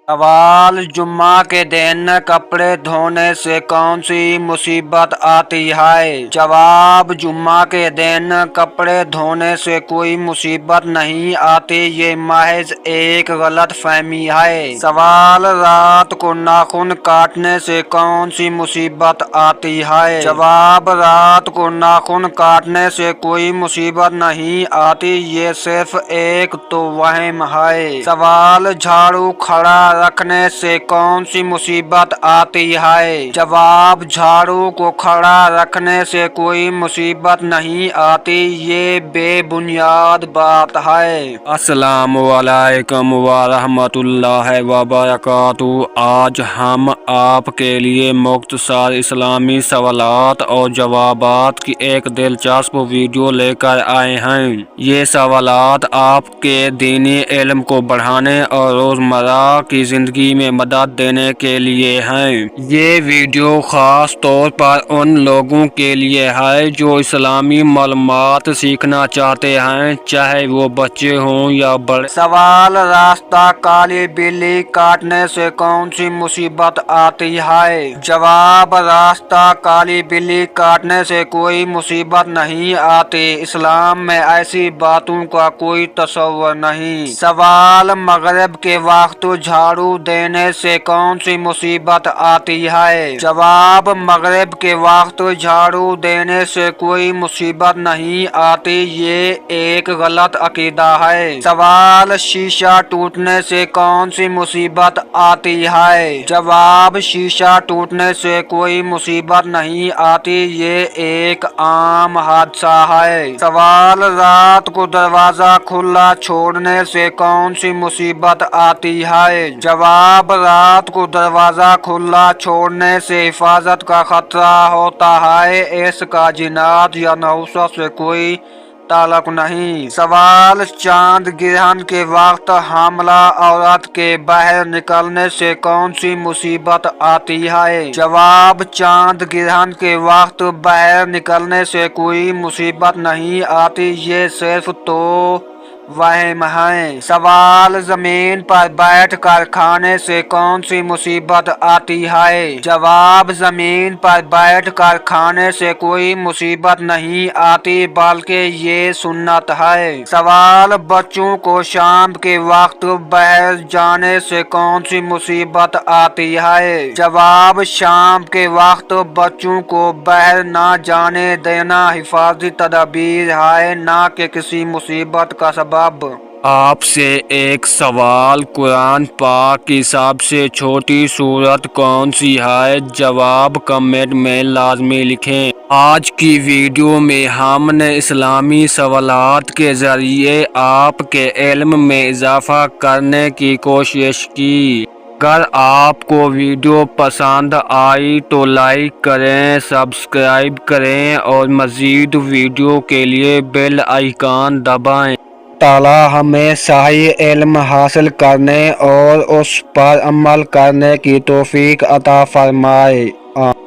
सवाल जुम्मा के दिन कपड़े धोने से कौन सी मुसीबत आती है? जवाब, जुम्मा के दिन कपड़े धोने से कोई मुसीबत नहीं आती, ये महज एक गलत फहमी है। सवाल, रात को नाखून काटने से कौन सी मुसीबत आती है? जवाब, रात को नाखून काटने से कोई मुसीबत नहीं आती, ये सिर्फ एक तो वहम है। सवाल, झाड़ू खड़ा रखने से कौन सी मुसीबत आती है? जवाब, झाड़ू को खड़ा रखने से कोई मुसीबत नहीं आती, ये बेबुनियाद बात है। अस्सलामु अलैकुम वरहमतुल्लाहि वबरकातुहू। आज हम आपके लिए मुख्तसर इस्लामी सवालात और जवाबात की एक दिलचस्प वीडियो लेकर आए हैं। ये सवालात आपके दीनी इल्म को बढ़ाने और रोजमर्रा की जिंदगी में मदद देने के लिए हैं। ये वीडियो खास तौर पर उन लोगों के लिए है जो इस्लामी मालूमात सीखना चाहते हैं, चाहे वो बच्चे हों या बड़े। सवाल, रास्ता काली बिल्ली काटने से कौन सी मुसीबत आती है? जवाब, रास्ता काली बिल्ली काटने से कोई मुसीबत नहीं आती, इस्लाम में ऐसी बातों का कोई तस्वर नहीं। सवाल, मगरिब के वक्त झाड़ू देने से कौन सी मुसीबत आती है? जवाब, मगरिब के वक्त झाड़ू देने से कोई मुसीबत नहीं आती, ये एक गलत अकीदा है। सवाल, शीशा टूटने से कौन सी मुसीबत आती है? जवाब, शीशा टूटने से कोई मुसीबत नहीं आती, ये एक आम हादसा है। सवाल, रात को दरवाजा खुला छोड़ने से कौन सी मुसीबत आती है? जवाब, रात को दरवाजा खुला छोड़ने से हिफाजत का खतरा होता है, इसका जिन्नात या नहुसा से कोई ताल्लुक नहीं। सवाल, चांद ग्रहण के वक्त हामला औरत के बाहर निकलने से कौन सी मुसीबत आती है? जवाब, चांद ग्रहण के वक्त बाहर निकलने से कोई मुसीबत नहीं आती, ये सिर्फ तो वहम है। सवाल, जमीन पर बैठ कर खाने से कौन सी मुसीबत आती है? जवाब, जमीन पर बैठ कर खाने से कोई मुसीबत नहीं आती, बल्कि ये सुन्नत है। सवाल, बच्चों को शाम के वक्त बाहर जाने से कौन सी मुसीबत आती है? जवाब, शाम के वक्त बच्चों को बाहर ना जाने देना हिफाजती तदबीर है, ना कि किसी मुसीबत का सबब। आपसे एक सवाल, कुरान पाक की सबसे छोटी सूरत कौन सी है? जवाब कमेंट में लाजमी लिखें। आज की वीडियो में हमने इस्लामी सवालात के जरिए आपके इल्म में इजाफा करने की कोशिश की। अगर आपको वीडियो पसंद आई तो लाइक करें, सब्सक्राइब करें और मज़ीद वीडियो के लिए बेल आइकन दबाएं। ताला हमें सही इल्म हासिल करने और उस पर अमल करने की तौफीक अता फरमाए।